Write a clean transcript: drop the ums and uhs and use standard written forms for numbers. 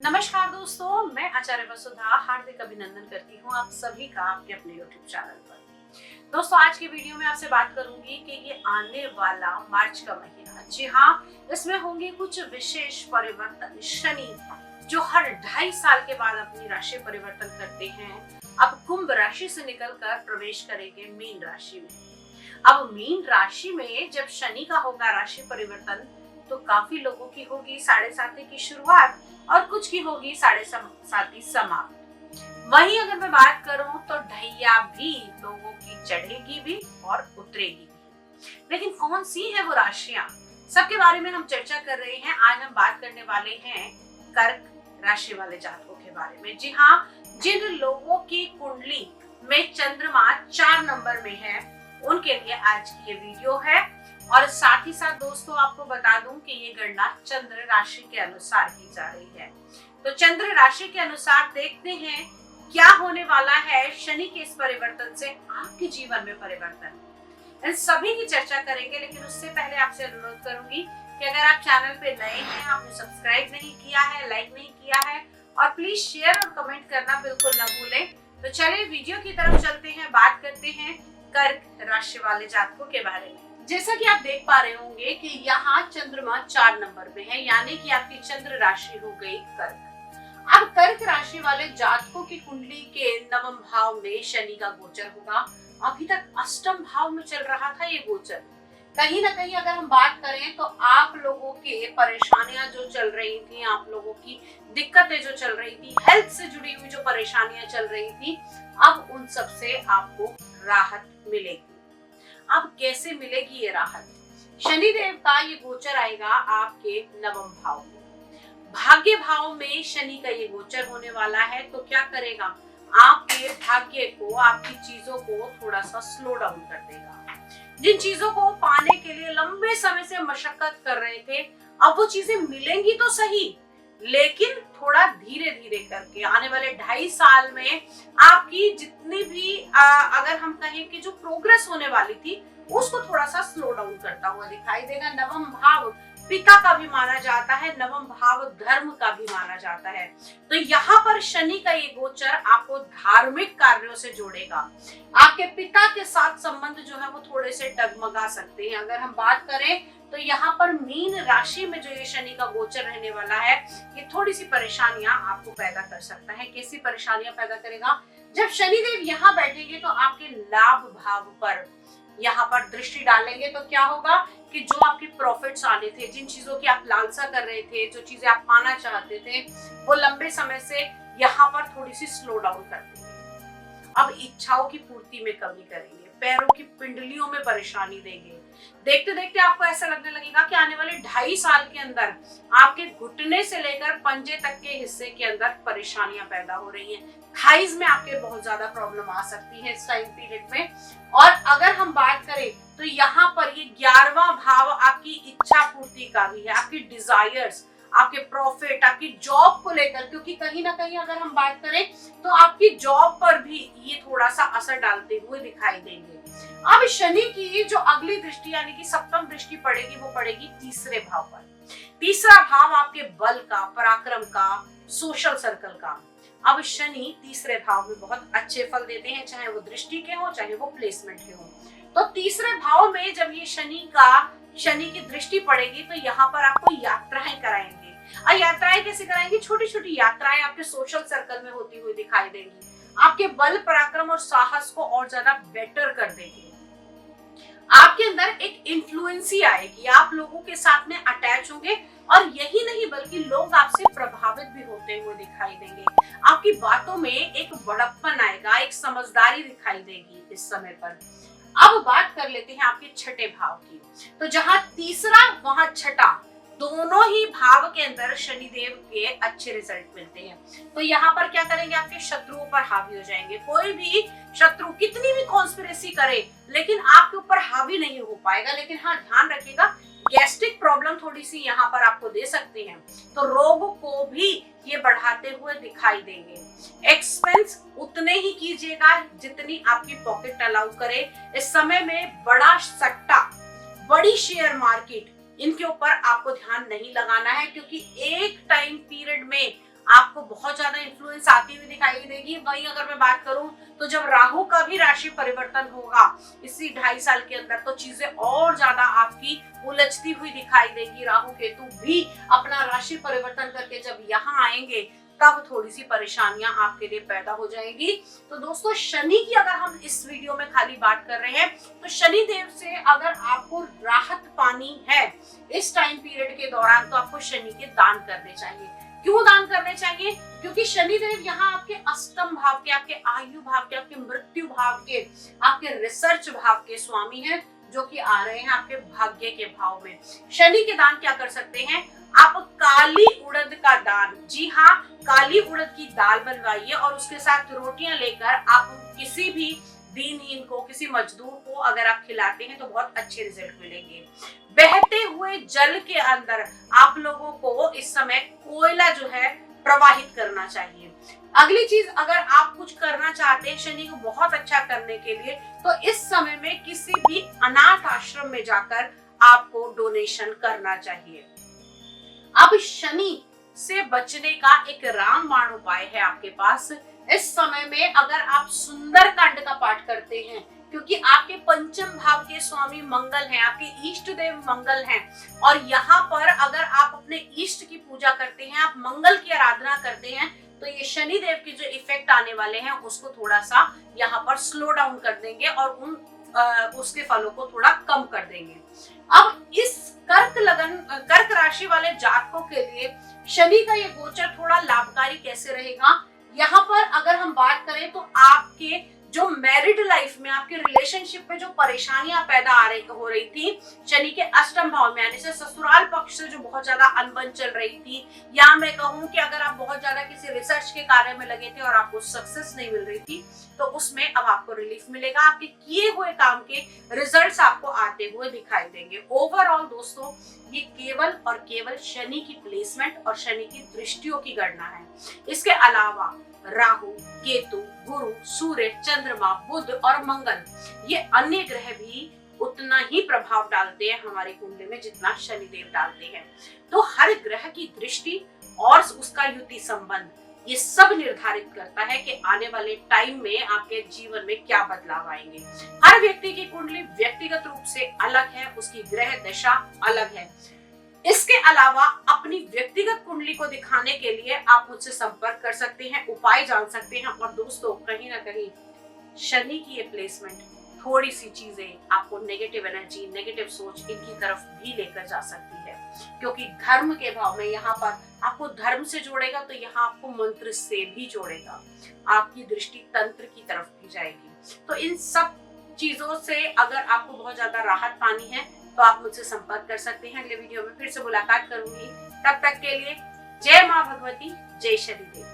नमस्कार दोस्तों, मैं आचार्य वसुधा हार्दिक अभिनंदन करती हूँ आप सभी का आपके अपने यूट्यूब चैनल पर। दोस्तों, आज की वीडियो में आपसे बात करूंगी कि ये आने वाला मार्च का महीना, जी हाँ, इसमें होंगे कुछ विशेष परिवर्तन। शनि जो हर 2.5 साल के बाद अपनी राशि परिवर्तन करते हैं, अब कुंभ राशि से निकलकर प्रवेश करेंगे मीन राशि में। अब मीन राशि में जब शनि का होगा राशि परिवर्तन, तो काफी लोगों की होगी 7.5 की शुरुआत और कुछ की होगी 7.5 समाप्त। वहीं अगर मैं बात करूं तो ढैया भी लोगों की चढ़ेगी भी और उतरेगी भी। लेकिन कौन सी है वो राशियां, सबके बारे में हम चर्चा कर रहे हैं। आज हम बात करने वाले हैं कर्क राशि वाले जातकों के बारे में। जी हाँ, जिन लोगों की कुंडली में चंद्रमा 4 नंबर में है, उनके लिए आज की ये वीडियो है। और साथ ही साथ दोस्तों, आपको बता दूं कि ये गणना चंद्र राशि के अनुसार की जा रही है। तो चंद्र राशि के अनुसार देखते हैं क्या होने वाला है शनि के इस परिवर्तन से आपके जीवन में परिवर्तन। इन सभी की चर्चा करेंगे, लेकिन उससे पहले आपसे अनुरोध करूंगी कि अगर आप चैनल पे नए हैं, आपने सब्सक्राइब नहीं किया है, लाइक नहीं किया है, और प्लीज शेयर और कमेंट करना बिल्कुल न भूलें। तो चलिए वीडियो की तरफ चलते हैं, बात करते हैं कर्क राशि वाले जातकों के बारे में। जैसा कि आप देख पा रहे होंगे कि यहाँ चंद्रमा 4 नंबर में है, यानी कि आपकी चंद्र राशि हो गई कर्क। अब कर्क राशि वाले जातकों की कुंडली के नवम भाव में शनि का गोचर होगा। अभी तक अष्टम भाव में चल रहा था ये गोचर। कहीं ना कहीं अगर हम बात करें तो आप लोगों के परेशानियां जो चल रही थी, आप लोगों की दिक्कतें जो चल रही थी, हेल्थ से जुड़ी हुई जो परेशानियां चल रही थी, अब उन सब से आपको राहत मिलेगी। अब कैसे मिलेगी ये राहत? शनिदेव का ये गोचर आएगा आपके नवम भाव में। भाग्य भाव में शनि का ये गोचर होने वाला है, तो क्या करेगा? आपके भाग्य को, आपकी चीजों को थोड़ा सा स्लो डाउन कर देगा। जिन चीजों को पाने के लिए लंबे समय से मशक्कत कर रहे थे, अब वो चीजें मिलेंगी तो सही, लेकिन थोड़ा धीरे धीरे करके। आने वाले 2.5 साल में आपकी जितनी भी अगर हम कहें कि जो प्रोग्रेस होने वाली थी, उसको थोड़ा सा स्लो डाउन करता हुआ दिखाई देगा। नवम भाव पिता का भी माना जाता है, नवम भाव धर्म का भी माना जाता है। तो यहाँ पर शनि का ये गोचर आपको धार्मिक कार्यों से जोड़ेगा। आपके पिता के साथ संबंध जो है वो थोड़े से डगमगा सकते हैं। अगर हम बात करें तो यहाँ पर मीन राशि में जो ये शनि का गोचर रहने वाला है, ये थोड़ी सी परेशानियां आपको पैदा कर सकता है। कैसी परेशानियां पैदा करेगा? जब शनिदेव यहाँ बैठेंगे तो आपके लाभ भाव पर यहाँ पर दृष्टि डालेंगे, तो क्या होगा कि जो आपके प्रॉफिट्स आने थे, जिन चीजों की आप लालसा कर रहे थे, जो चीजें आप पाना चाहते थे, वो लंबे समय से यहाँ पर थोड़ी सी स्लो डाउन कर देंगे। अब इच्छाओं की पूर्ति में कमी करेंगे, पैरों की पिंडलियों में परेशानी देंगे। देखते देखते आपको ऐसा लगने लगेगा कि आने वाले 2.5 साल के अंदर आपके घुटने से लेकर पंजे तक के हिस्से के अंदर परेशानियां पैदा हो रही हैं। थाइज में आपके बहुत ज्यादा प्रॉब्लम आ सकती है इस टाइम पीरियड में। और अगर हम बात करें तो यहाँ पर ये 11वां भाव आपकी इच्छा पूर्ति का भी है, आपकी डिजायर्स, आपके प्रॉफिट, आपकी जॉब को लेकर, क्योंकि कहीं ना कहीं अगर हम बात करें तो आपकी जॉब पर भी ये थोड़ा सा असर डालते हुए दिखाई देंगे। अब शनि की जो अगली दृष्टि यानी कि सप्तम दृष्टि पड़ेगी, वो पड़ेगी तीसरे भाव पर। तीसरा भाव आपके बल का, पराक्रम का, सोशल सर्कल का। अब शनि तीसरे भाव में बहुत अच्छे फल देते हैं, चाहे वो दृष्टि के हो, चाहे वो प्लेसमेंट के हो। तो तीसरे भाव में जब ये शनि की दृष्टि पड़ेगी, तो यहाँ पर आपको यात्राएं कराएंगे। और यात्राएं कैसे कराएंगे? छोटी छोटी यात्राएं आपके सोशल सर्कल में होती हुई दिखाई देंगी। आपके बल, पराक्रम और साहस को और ज्यादा बेटर कर देंगे। आपके अंदर एक इन्फ्लुएंसी आएगी, आप लोगों के साथ में अटैच होंगे, और यही नहीं बल्कि लोग आपसे प्रभावित भी होते हुए दिखाई देंगे। आपकी बातों में एक बड़प्पन आएगा, एक समझदारी दिखाई देगी इस समय पर। अब बात कर लेते हैं आपके छठे भाव की। तो जहां तीसरा वहां छठा, दोनों ही भाव के अंदर शनिदेव के अच्छे रिजल्ट मिलते हैं। तो यहाँ पर क्या करेंगे? आपके शत्रुओं पर हावी हो जाएंगे। कोई भी शत्रु कितनी भी कॉन्स्पिरेसी करे, लेकिन आपके ऊपर हावी नहीं हो पाएगा। लेकिन हाँ, ध्यान रखिएगा, गैस्ट्रिक प्रॉब्लम थोड़ी सी यहाँ पर आपको दे सकती हैं, तो रोग को भी ये बढ़ाते हुए दिखाई देंगे। एक्सपेंस उतने ही कीजिएगा जितनी आपकी पॉकेट अलाउ करे। इस समय में बड़ा सट्टा, बड़ी शेयर मार्केट, इनके ऊपर आपको ध्यान नहीं लगाना है, क्योंकि एक टाइम पीरियड में आपको बहुत ज्यादा इन्फ्लुएंस आती हुई दिखाई देगी। वहीं अगर मैं बात करूं तो जब राहु का भी राशि परिवर्तन होगा इसी 2.5 साल के अंदर, तो चीजें और ज्यादा आपकी उलझती हुई दिखाई देगी। राहु केतु भी अपना राशि परिवर्तन करके जब यहाँ आएंगे तब थोड़ी सी परेशानियां आपके लिए पैदा हो जाएगी। तो दोस्तों, शनि की अगर हम इस वीडियो में खाली बात कर रहे हैं तो शनि देव से अगर आपको राहत पानी है इस टाइम पीरियड के दौरान, तो आपको शनि के दान करने चाहिए। क्यों दान करने चाहिए? क्योंकि शनि देव यहाँ आपके अष्टम भाव के, आपके आयु भाव के, आपके मृत्यु भाव के, आपके रिसर्च भाव के स्वामी हैं, जो कि आ रहे हैं आपके भाग्य के भाव में। शनि के दान क्या कर सकते हैं? आप काली उड़द का दान, जी हाँ, काली उड़द की दाल बनवाइए और उसके साथ रोटियां लेकर आप किसी भी दीनहीन को, किसी मजदूर को अगर आप खिलाते हैं तो बहुत अच्छे रिजल्ट मिलेंगे। बहते हुए जल के अंदर आप लोगों को इस समय कोयला जो है प्रवाहित करना चाहिए। अगली चीज, अगर आप कुछ करना चाहते हैं शनि को बहुत अच्छा करने के लिए, तो इस समय में किसी भी अनाथ आश्रम में जाकर आपको डोनेशन करना चाहिए। अब शनि से बचने का एक रामबाण उपाय है आपके पास। इस समय में अगर आप सुंदरकांड का पाठ करते हैं, क्योंकि आपके पंचम भाव के स्वामी मंगल हैं, आपके इष्ट देव मंगल हैं, और यहाँ पर अगर आप अपने इष्ट की पूजा करते हैं, आप मंगल की आराधना करते हैं, तो ये शनि देव के जो इफेक्ट आने वाले हैं उसको थोड़ा सा यहाँ पर स्लो डाउन कर देंगे और उसके फलों को थोड़ा कम कर देंगे। अब इस कर्क राशि वाले जातकों के लिए शनि का ये गोचर थोड़ा लाभकारी कैसे रहेगा? यहाँ पर अगर हम बात करें तो आपके जो मैरिड लाइफ में, आपके रिलेशनशिप में जो परेशानियां पैदा हो रही थी शनि के अष्टम भाव में आने से, ससुराल पक्ष से जो बहुत ज्यादा अनबन चल रही थी, या मैं कहूँ कि अगर आप बहुत ज्यादा किसी रिसर्च के कार्य में लगे थे और आपको सक्सेस नहीं मिल रही थी, तो उसमें अब आपको रिलीफ मिलेगा। आपके किए हुए काम के रिजल्ट्स आपको आते हुए दिखाई देंगे। ओवरऑल दोस्तों, ये केवल और केवल शनि की प्लेसमेंट और शनि की दृष्टियों की गणना है। इसके अलावा राहु, केतु, गुरु, सूर्य, चंद्रमा, बुध और मंगल, ये अन्य ग्रह भी उतना ही प्रभाव डालते हैं हमारी कुंडली में जितना शनिदेव डालते हैं। तो हर ग्रह की दृष्टि और उसका युति संबंध, ये सब निर्धारित करता है कि आने वाले टाइम में आपके जीवन में क्या बदलाव आएंगे। हर व्यक्ति की कुंडली व्यक्तिगत रूप से अलग है, उसकी ग्रह दशा अलग है। इसके अलावा अपनी व्यक्तिगत कुंडली को दिखाने के लिए आप मुझसे संपर्क कर सकते हैं, उपाय जान सकते हैं। और दोस्तों, कहीं ना कहीं शनि की ये प्लेसमेंट थोड़ी सी चीजें आपको नेगेटिव एनर्जी, नेगेटिव सोच इनकी तरफ भी लेकर जा सकती है, क्योंकि धर्म के भाव में यहाँ पर आपको धर्म से जोड़ेगा, तो यहाँ आपको मंत्र से भी जोड़ेगा, आपकी दृष्टि तंत्र की तरफ भी जाएगी। तो इन सब चीजों से अगर आपको बहुत ज्यादा राहत पानी है तो आप मुझसे संपर्क कर सकते हैं। अगले वीडियो में फिर से मुलाकात करूंगी। तब तक के लिए जय माँ भगवती, जय शनिदेव।